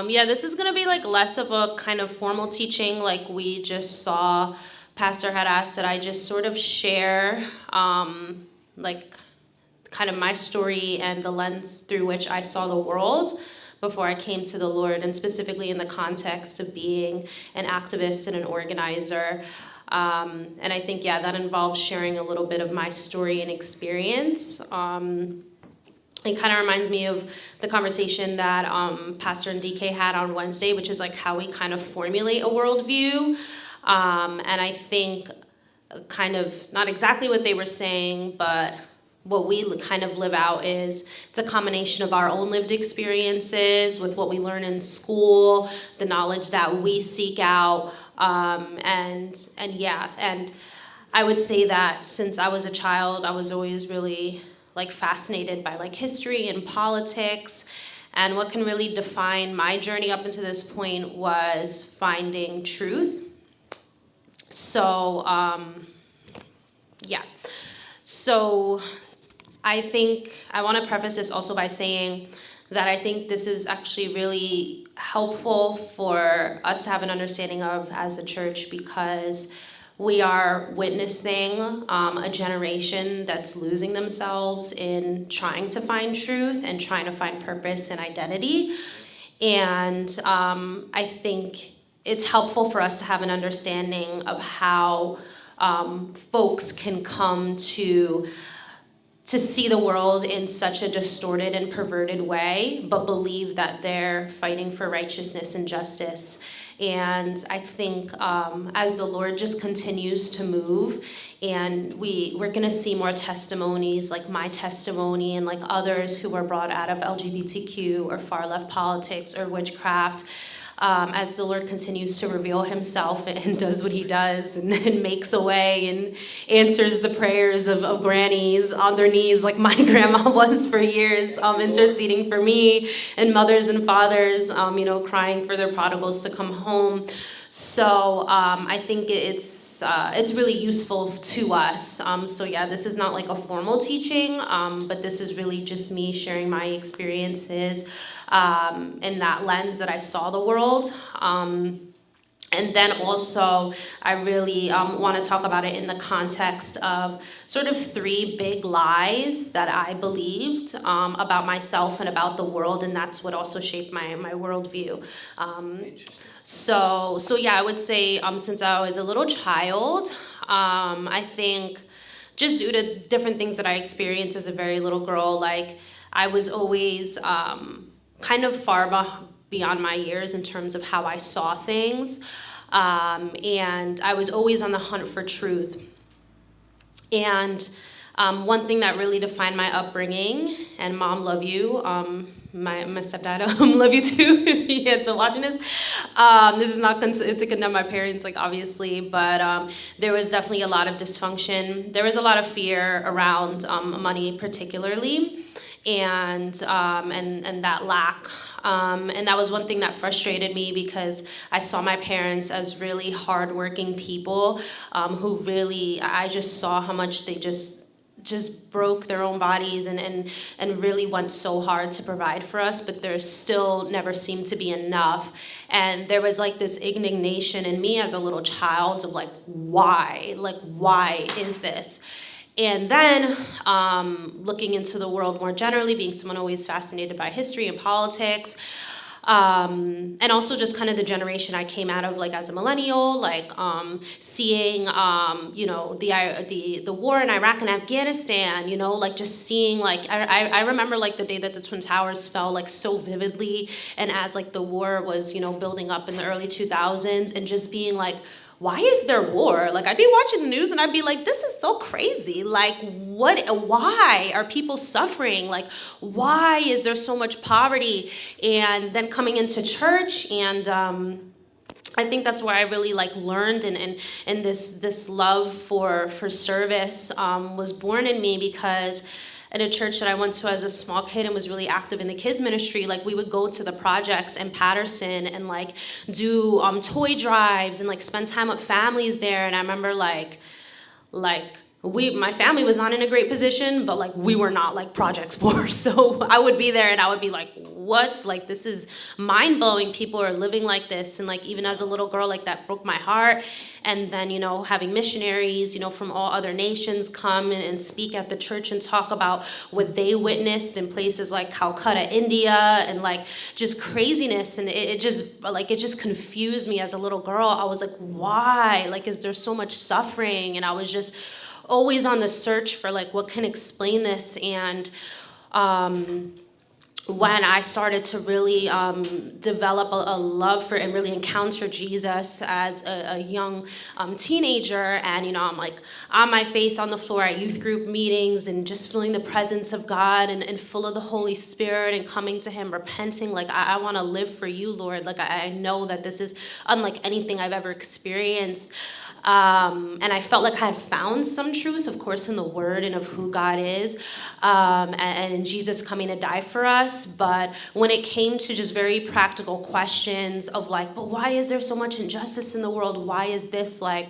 Yeah, this is going to be like less of a kind of formal teaching like we just saw. Pastor had asked that I just sort of share like kind of my story and the lens through which I saw the world before I came to the Lord, and specifically in the context of being an activist and an organizer. And I think, yeah, that involves sharing a little bit of my story and experience. It kind of reminds me of the conversation that Pastor and DK had on Wednesday, which is like how we kind of formulate a worldview. And I think kind of not exactly what they were saying, but what we kind of live out is it's a combination of our own lived experiences with what we learn in school, the knowledge that we seek out, and I would say that since I was a child, I was always really like fascinated by like history and politics. And what can really define my journey up until this point was finding truth. So, So I think I want to preface this also by saying that I think this is actually really helpful for us to have an understanding of as a church, because we are witnessing a generation that's losing themselves in trying to find truth and trying to find purpose and identity. And I think it's helpful for us to have an understanding of how folks can come to see the world in such a distorted and perverted way, but believe that they're fighting for righteousness and justice. And I think as the Lord just continues to move, and we're going to see more testimonies like my testimony and like others who were brought out of LGBTQ or far left politics or witchcraft, as the Lord continues to reveal himself and does what he does and makes a way and answers the prayers of grannies on their knees like my grandma was for years, interceding for me, and mothers and fathers, crying for their prodigals to come home. So I think it's really useful to us. This is not like a formal teaching, but this is really just me sharing my experiences in that lens that I saw the world. And then also, I really want to talk about it in the context of sort of 3 big lies that I believed about myself and about the world, and that's what also shaped my worldview. I would say since I was a little child, I think just due to different things that I experienced as a very little girl, like I was always kind of far beyond my years in terms of how I saw things, and I was always on the hunt for truth. And one thing that really defined my upbringing, and Mom, love you, my stepdad, love you too, yeah, to watching this. This is not to condemn my parents, like obviously, but there was definitely a lot of dysfunction. There was a lot of fear around money particularly, and that lack. And that was one thing that frustrated me, because I saw my parents as really hardworking people who really, I just saw how much they just broke their own bodies and really went so hard to provide for us, but there still never seemed to be enough. And there was like this indignation in me as a little child of like, why is this? And then looking into the world more generally, being someone always fascinated by history and politics, and also just kind of the generation I came out of, like as a millennial, like seeing, the war in Iraq and Afghanistan, like just seeing, like I remember like the day that the Twin Towers fell, like so vividly, and as like the war was, building up in the early 2000s, and just being like, why is there war? Like, I'd be watching the news and I'd be like, this is so crazy. Like, why are people suffering? Like, why is there so much poverty? And then coming into church, and I think that's where I really like learned, and this love for service was born in me, because at a church that I went to as a small kid and was really active in the kids ministry, like we would go to the projects in Patterson and like do toy drives and like spend time with families there. And I remember my family was not in a great position, but like we were not like projects poor. So I would be there and I would be like, what? Like, this is mind-blowing. People are living like this. And like, even as a little girl, like, that broke my heart. And then, having missionaries, from all other nations come and speak at the church and talk about what they witnessed in places like Calcutta, India, and like just craziness. And it just confused me as a little girl. I was like, why? Like, is there so much suffering? And I was just always on the search for like, what can explain this? And when I started to really develop a love for and really encounter Jesus as a young teenager, and I'm like on my face on the floor at youth group meetings and just feeling the presence of God and full of the Holy Spirit and coming to him, repenting, like, I want to live for you, Lord. Like, I know that this is unlike anything I've ever experienced. And I felt like I had found some truth, of course, in the Word and of who God is, and in Jesus coming to die for us. But when it came to just very practical questions of like, but why is there so much injustice in the world? Why is this like?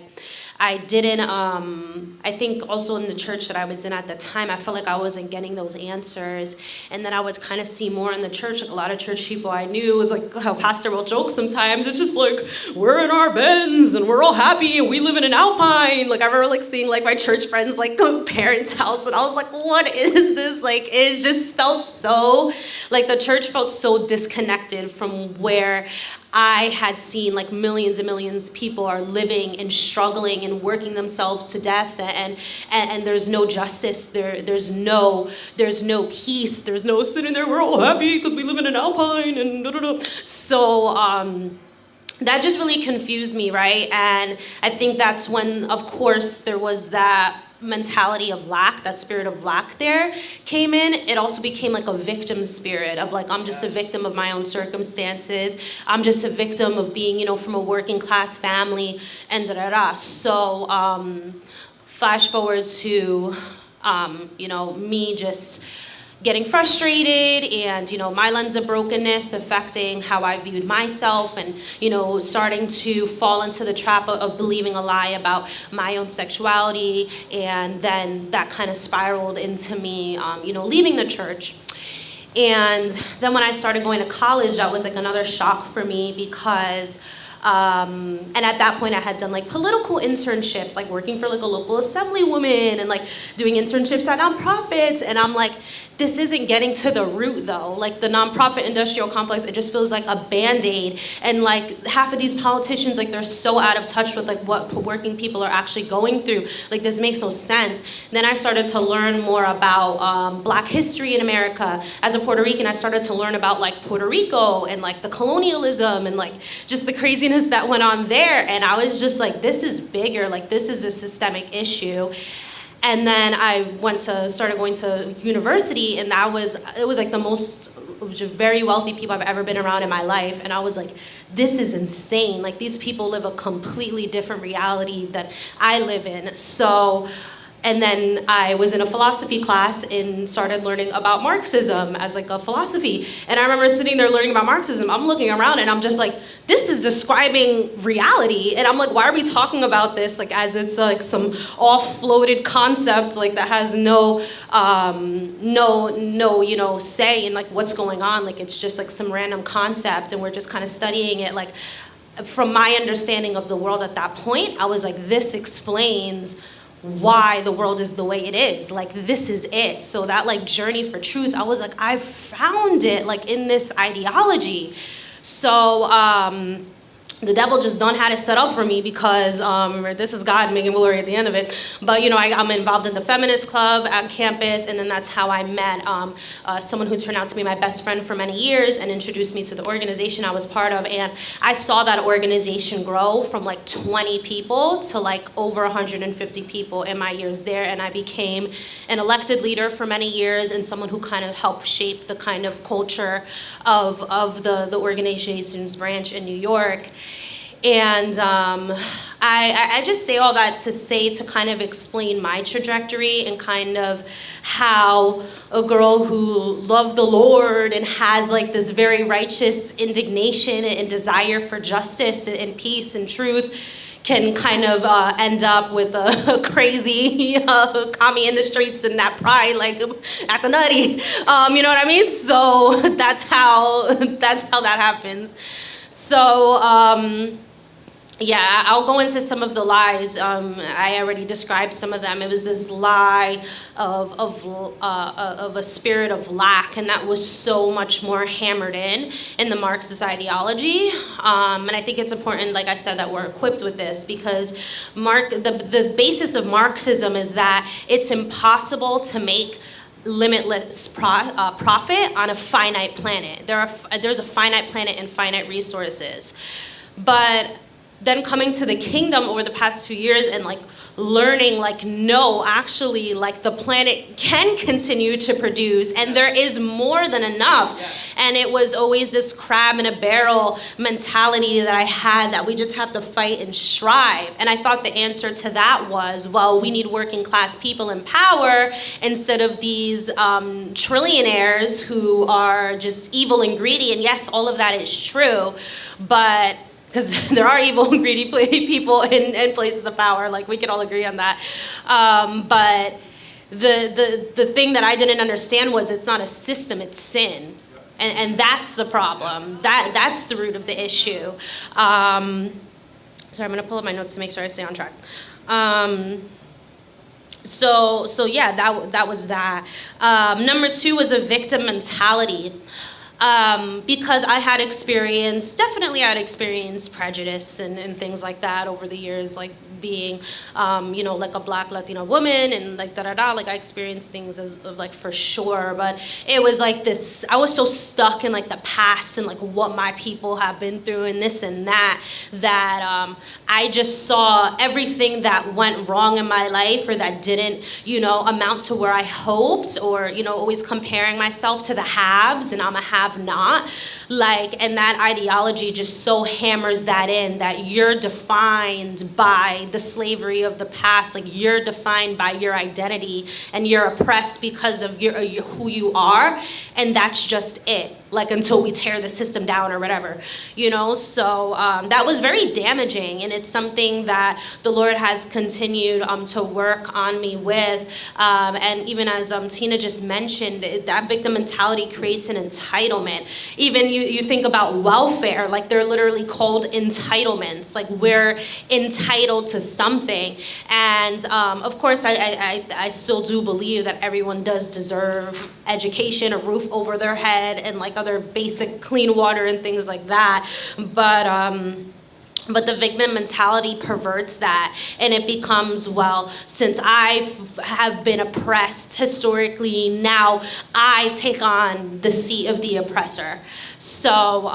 I didn't, I think also in the church that I was in at the time, I felt like I wasn't getting those answers. And then I would kind of see more in the church, like a lot of church people I knew, was like how pastor will joke sometimes. It's just like, we're in our Benz and we're all happy and we live in an Alpine. Like, I remember like seeing like my church friends, like parents' house, and I was like, what is this? Like, it just felt so, like the church felt so disconnected from where I had seen like millions and millions of people are living and struggling and working themselves to death, and there's no justice, there's no peace, there's no sitting there, we're all happy because we live in an Alpine and da da da. So that just really confused me, right? And I think that's when, of course, there was that mentality of lack, that spirit of lack there came in. It also became like a victim spirit of like, I'm just a victim of my own circumstances. I'm just a victim of being, from a working class family and da-da-da. So flash forward to, me just getting frustrated and, my lens of brokenness affecting how I viewed myself and, starting to fall into the trap of believing a lie about my own sexuality. And then that kind of spiraled into me, leaving the church. And then when I started going to college, that was like another shock for me because and at that point I had done like political internships, like working for like a local assemblywoman and like doing internships at nonprofits. And I'm like, this isn't getting to the root though. Like the nonprofit industrial complex, it just feels like a Band-Aid. And like half of these politicians, like they're so out of touch with like what working people are actually going through. Like this makes no sense. Then I started to learn more about Black history in America. As a Puerto Rican, I started to learn about like Puerto Rico and like the colonialism and like just the craziness that went on there. And I was just like, this is bigger. Like this is a systemic issue. And then I started going to university, and it was like the most very wealthy people I've ever been around in my life. And I was like, this is insane. Like these people live a completely different reality that I live in. So, and then I was in a philosophy class and started learning about Marxism as like a philosophy. And I remember sitting there learning about Marxism. I'm looking around and I'm just like, this is describing reality. And I'm like, why are we talking about this like as it's like some off-floated concept like that has no say in like what's going on. Like it's just like some random concept and we're just kind of studying it. Like from my understanding of the world at that point, I was like, this explains why the world is the way it is. Like this is it. So that like journey for truth, I was like, I found it like in this ideology. So the devil just done had it set up for me because this is God making glory at the end of it. But I'm involved in the feminist club at campus, and then that's how I met someone who turned out to be my best friend for many years and introduced me to the organization I was part of. And I saw that organization grow from like 20 people to like over 150 people in my years there. And I became an elected leader for many years and someone who kind of helped shape the kind of culture of the organization's branch in New York. And I just say all that to kind of explain my trajectory and kind of how a girl who loved the Lord and has like this very righteous indignation and desire for justice and peace and truth, can kind of end up with a crazy commie in the streets and that pride, like at the nutty. You know what I mean? So that's how that happens. So yeah, I'll go into some of the lies. I already described some of them. It was this lie of a spirit of lack, and that was so much more hammered in the Marxist ideology. And I think it's important, like I said, that we're equipped with this, because the basis of Marxism is that it's impossible to make limitless profit on a finite planet. There's a finite planet and finite resources. But then coming to the kingdom over the past 2 years and like learning, like, no, actually, like, the planet can continue to produce and there is more than enough. Yeah. And it was always this crab in a barrel mentality that I had, that we just have to fight and strive. And I thought the answer to that was, well, we need working class people in power instead of these trillionaires who are just evil and greedy. And yes, all of that is true, but because there are evil and greedy people in places of power, like we can all agree on that. But the thing that I didn't understand was it's not a system, it's sin. And that's the problem. That's the root of the issue. So I'm gonna pull up my notes to make sure I stay on track. So yeah, that was that. Number 2 was a victim mentality. Because I had experienced prejudice and things like that over the years, like being, like a Black Latina woman and like like I experienced things as like for sure, but it was like this, I was so stuck in like the past and like what my people have been through and this and that I just saw everything that went wrong in my life or that didn't, amount to where I hoped, or, always comparing myself to the haves and I'm a have-not, and that ideology just so hammers that in, that you're defined by the slavery of the past, like you're defined by your identity and you're oppressed because of who you are, and that's just it, like until we tear the system down or whatever, so that was very damaging, and it's something that the Lord has continued to work on me with, and even as Tina just mentioned, that victim mentality creates an entitlement. Even you think about welfare, like they're literally called entitlements, like we're entitled to something. And of course I still do believe that everyone does deserve education, a roof over their head, and like other basic clean water and things like that, but the victim mentality perverts that, and it becomes, well, since I have been oppressed historically, now I take on the seat of the oppressor. So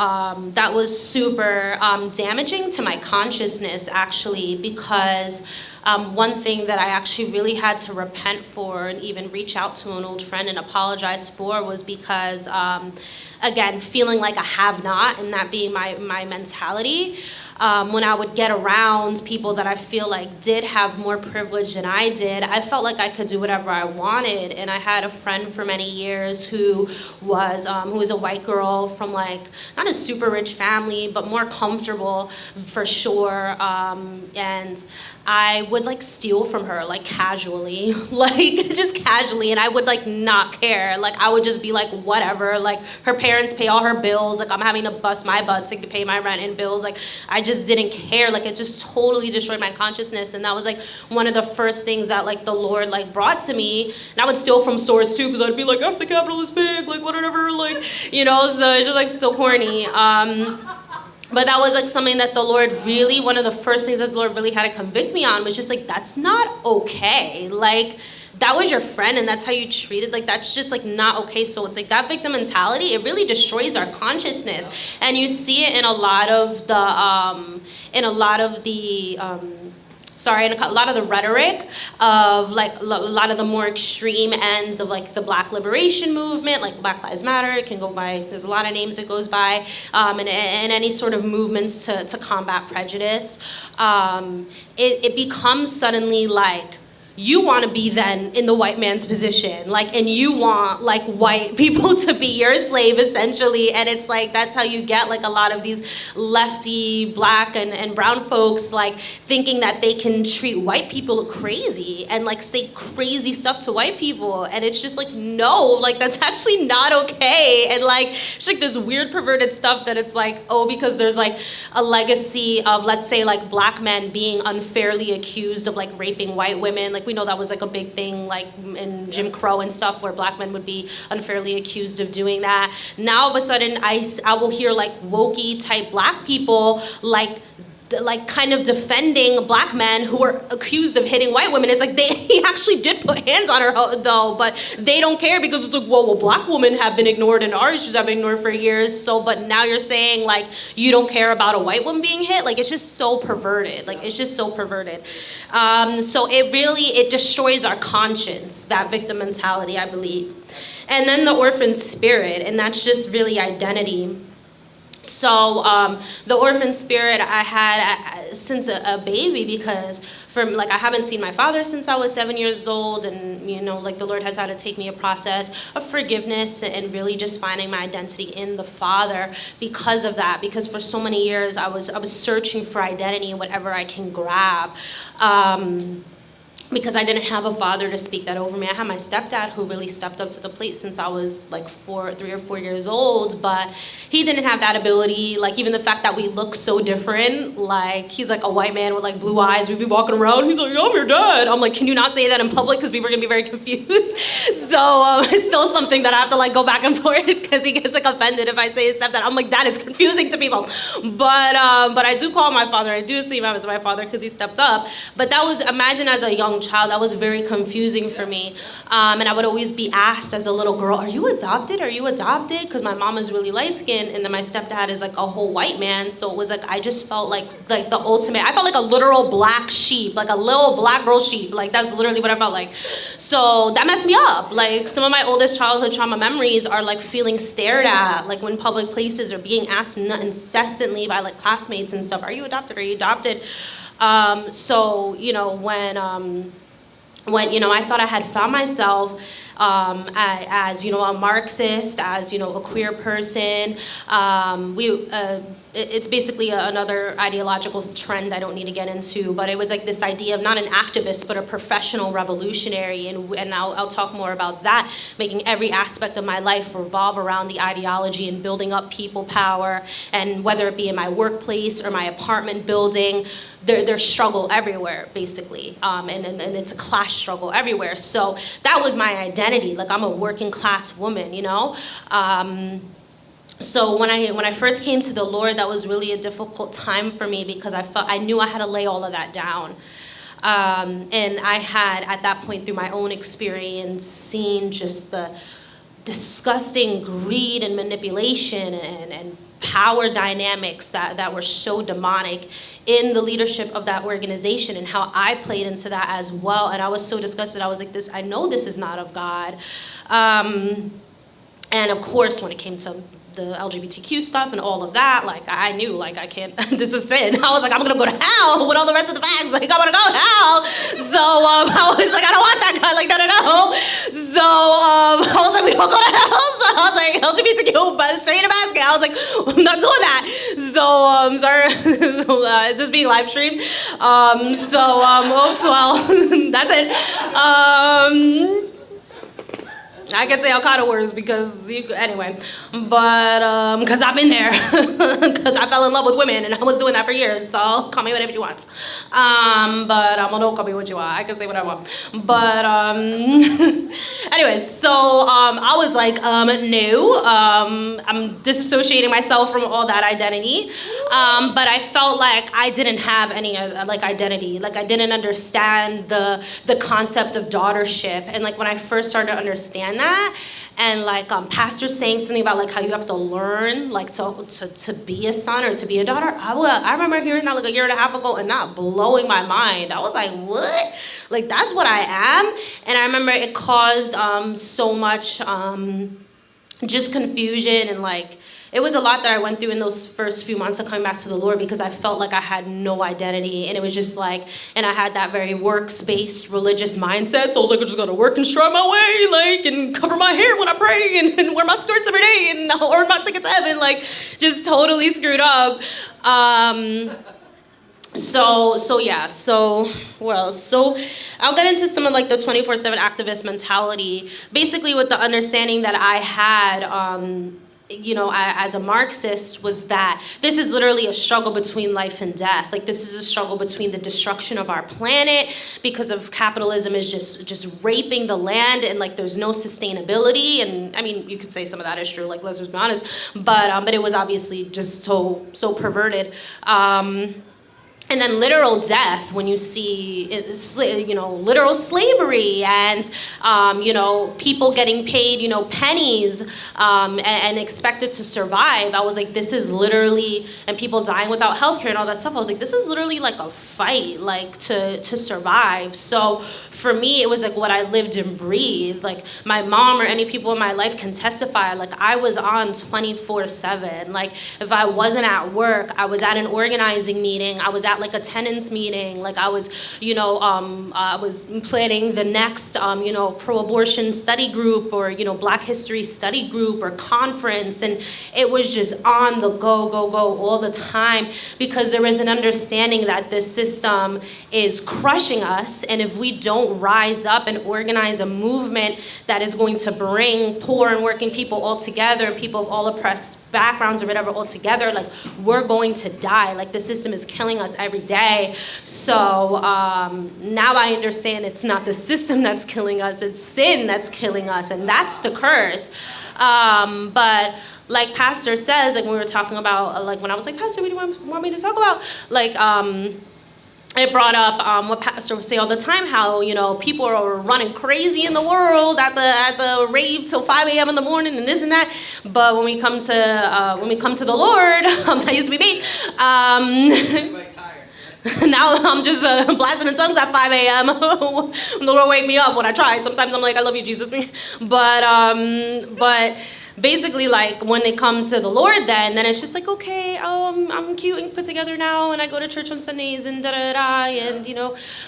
that was super damaging to my consciousness, actually, because one thing that I actually really had to repent for and even reach out to an old friend and apologize for was because, again, feeling like a have-not, and that being my mentality. When I would get around people that I feel like did have more privilege than I did, I felt like I could do whatever I wanted. And I had a friend for many years who was a white girl from like not a super rich family, but more comfortable for sure. And I would like steal from her, like casually, like just casually, and I would like not care. Like I would just be like, whatever, like her parents pay all her bills, like I'm having to bust my butt to pay my rent and bills, like I just didn't care. Like it just totally destroyed my consciousness. And that was like one of the first things that like the Lord like brought to me. And I would steal from stores too, because I'd be like, F the capitalist pig, like whatever, like, so it's just like so corny. But that was like something that the Lord really, one of the first things that the Lord really had to convict me on was just like, that's not okay. Like that was your friend and that's how you treated, like that's just like not okay. So it's like that victim mentality, it really destroys our consciousness. And you see it in a lot of the rhetoric of like a lot of the more extreme ends of like the Black liberation movement, like Black Lives Matter. It can go by, there's a lot of names it goes by, and any sort of movements to combat prejudice. It becomes suddenly like, you want to be then in the white man's position, like, and you want like white people to be your slave essentially. And it's like, that's how you get like a lot of these lefty black and brown folks like thinking that they can treat white people crazy and like say crazy stuff to white people. And it's just like, no, like that's actually not okay. And like it's like this weird perverted stuff that it's like, oh, because there's like a legacy of, let's say, like black men being unfairly accused of like raping white women. Like we know that was like a big thing like in Jim Crow and stuff, where black men would be unfairly accused of doing that. Now all of a sudden I will hear like wokey type black people like kind of defending black men who were accused of hitting white women. It's like he actually did put hands on her though, but they don't care because it's like, well, black women have been ignored and our issues have been ignored for years. So, but now you're saying like you don't care about a white woman being hit. Like it's just so perverted. Like it's just so perverted. So it destroys our conscience, that victim mentality, I believe. And then the orphan spirit, and that's just really identity. So the orphan spirit I had since a baby, because I haven't seen my father since I was 7 years old, and like the Lord has had to take me a process of forgiveness and really just finding my identity in the Father because of that. Because for so many years I was searching for identity in whatever I can grab. Because I didn't have a father to speak that over me. I had my stepdad who really stepped up to the plate since I was like 3 or 4 years old, but he didn't have that ability. Like even the fact that we look so different, like he's like a white man with like blue eyes. We'd be walking around, he's like, yeah, I'm your dad. I'm like, can you not say that in public? Because people are gonna be very confused. So it's still something that I have to like go back and forth because he gets like offended if I say his stepdad. I'm like, that is confusing to people. But I do call my father, I do see him as my father because he stepped up. But that was, imagine as a young child, that was very confusing for me. And I would always be asked as a little girl, are you adopted? Are you adopted? Because my mom is really light-skinned and then my stepdad is like a whole white man. So it was like, I just felt like the ultimate, I felt like a literal black sheep, like a little black girl sheep. Like that's literally what I felt like. So that messed me up. Like some of my oldest childhood trauma memories are like feeling stared at, like when public places, or being asked incessantly by like classmates and stuff, are you adopted? Are you adopted? So, when I thought I had found myself as a Marxist, as a queer person, it's basically another ideological trend I don't need to get into, but it was like this idea of not an activist but a professional revolutionary, and I'll talk more about that, making every aspect of my life revolve around the ideology and building up people power. And whether it be in my workplace or my apartment building, there's struggle everywhere basically, and it's a class struggle everywhere. So that was my identity, like I'm a working class woman, So when I first came to the Lord, that was really a difficult time for me because I knew I had to lay all of that down. And I had, at that point, through my own experience, seen just the disgusting greed and manipulation and power dynamics that were so demonic in the leadership of that organization, and how I played into that as well. And I was so disgusted. I was like, I know this is not of God. And of course, when it came to the LGBTQ stuff and all of that, like I knew, like I can't, this is sin. I was like, I'm gonna go to hell with all the rest of the fags. Like I wanna go to hell. So I was like, I don't want that guy. Like no. So I was like, we don't go to hell. So I was like, LGBTQ, but straight in a basket. I was like, I'm not doing that. So sorry, it's just being live streamed. Oops, well, that's it. I could say all kind of words because anyway, but because I've been there, because I fell in love with women and I was doing that for years. So call me whatever you want, but don't call me what you want. I can say what I want, but anyways, so I was like, no, I'm disassociating myself from all that identity, but I felt like I didn't have any like identity, like I didn't understand the concept of daughtership, and like when I first started to understand that, and like pastors saying something about like how you have to learn like to be a son or to be a daughter, I remember hearing that like a year and a half ago and not blowing my mind. I was like, what? Like that's what I am? And I remember it caused so much just confusion, and like, it was a lot that I went through in those first few months of coming back to the Lord, because I felt like I had no identity. And it was just like, and I had that very works-based religious mindset. So I was like, I just gotta work and strive my way, like, and cover my hair when I pray, and wear my skirts every day, and I'll earn my ticket to heaven. Like, just totally screwed up. So I'll get into some of like the 24/7 activist mentality, basically with the understanding that I had, as a Marxist, was that this is literally a struggle between life and death. Like, this is a struggle between the destruction of our planet because of capitalism is just raping the land, and like there's no sustainability. And I mean, you could say some of that is true, like, let's just be honest, but it was obviously just so perverted. And then literal death, when you see, literal slavery, and, people getting paid, pennies, and expected to survive. I was like, this is literally, and people dying without healthcare and all that stuff. I was like, this is literally like a fight, like, to survive. So for me, it was like what I lived and breathed. Like, my mom or any people in my life can testify, like, I was on 24/7. Like, if I wasn't at work, I was at an organizing meeting, I was at like a tenants meeting, like I was, I was planning the next, pro-abortion study group, or, Black history study group or conference. And it was just on the go all the time, because there was an understanding that this system is crushing us. And if we don't rise up and organize a movement that is going to bring poor and working people all together, and people of all oppressed backgrounds or whatever all together, like, we're going to die. Like, the system is killing us every day. So now I understand it's not the system that's killing us, it's sin that's killing us, and that's the curse. But like Pastor says, like, when we were talking about, like, when I was like, Pastor, what do you want me to talk about? Like, it brought up what Pastor would say all the time, how, people are running crazy in the world at the rave till 5 a.m. in the morning and this and that. But when we come to the Lord, that used to be me. Now I'm just blasting in tongues at 5 a.m. The Lord wake me up when I try. Sometimes I'm like, I love you, Jesus. But basically, like, when they come to the Lord, then it's just like, okay, I'm cute and put together now, and I go to church on Sundays, and da-da-da, and,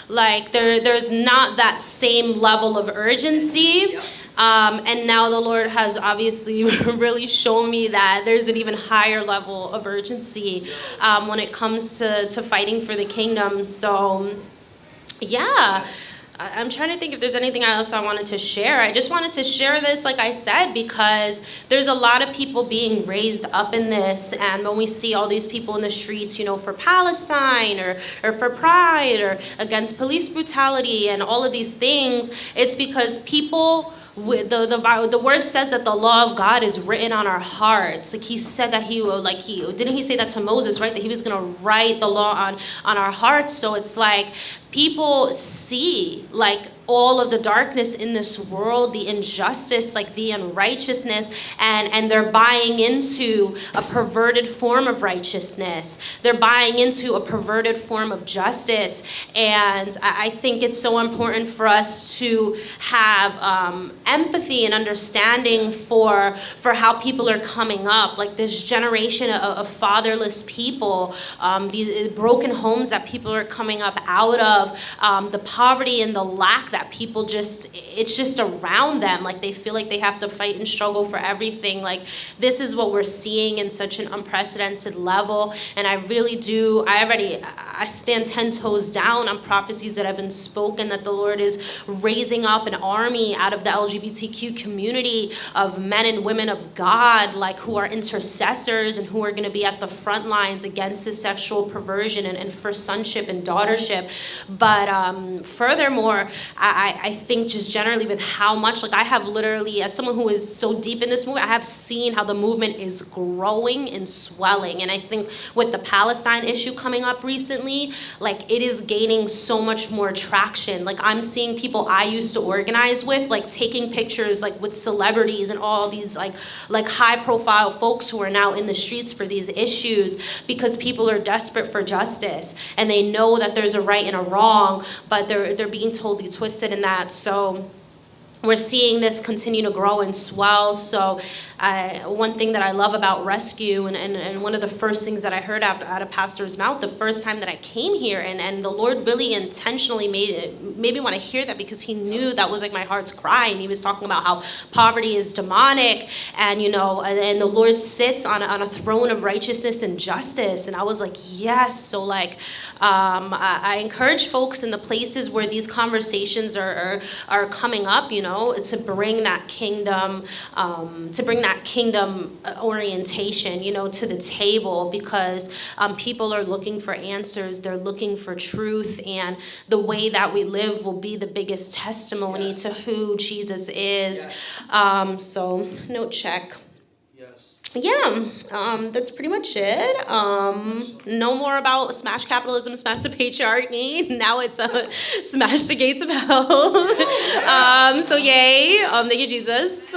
like, there's not that same level of urgency. And now the Lord has obviously really shown me that there's an even higher level of urgency when it comes to fighting for the kingdom. So, yeah. I'm trying to think if there's anything else I wanted to share. I just wanted to share this, like I said, because there's a lot of people being raised up in this. And when we see all these people in the streets, for Palestine or for pride or against police brutality and all of these things, it's because people, the word says that the law of God is written on our hearts. Like, he said that didn't he say that to Moses, right? That he was going to write the law on our hearts. So it's like, people see, like, all of the darkness in this world, the injustice, like the unrighteousness, and they're buying into a perverted form of righteousness. They're buying into a perverted form of justice. And I think it's so important for us to have empathy and understanding for how people are coming up. Like, this generation of fatherless people, these broken homes that people are coming up out of, the poverty and the lack that people it's just around them. Like, they feel like they have to fight and struggle for everything. Like, this is what we're seeing in such an unprecedented level. And I really do, I stand 10 toes down on prophecies that have been spoken, that the Lord is raising up an army out of the LGBTQ community of men and women of God, like, who are intercessors and who are going to be at the front lines against this sexual perversion and for sonship and daughtership. But furthermore, I think just generally with how much, like, I have literally, as someone who is so deep in this movement, I have seen how the movement is growing and swelling. And I think with the Palestine issue coming up recently, like, it is gaining so much more traction. Like, I'm seeing people I used to organize with, like, taking pictures, like, with celebrities and all these, like high profile folks who are now in the streets for these issues, because people are desperate for justice and they know that there's a right and a wrong, but they're being totally twisted in that. So we're seeing this continue to grow and swell. So one thing that I love about Rescue, and one of the first things that I heard out of Pastor's mouth the first time that I came here, and the Lord really intentionally made me want to hear that, because he knew that was like my heart's cry. And he was talking about how poverty is demonic, and and the Lord sits on a throne of righteousness and justice. And I was like, yes. So like I encourage folks in the places where these conversations are coming up, to bring that kingdom orientation, to the table, because people are looking for answers. They're looking for truth, and the way that we live will be the biggest testimony to who Jesus is. So note check. Yeah, that's pretty much it. No more about smash capitalism, smash the patriarchy. Now it's smash the gates of hell. So yay. Thank you, Jesus.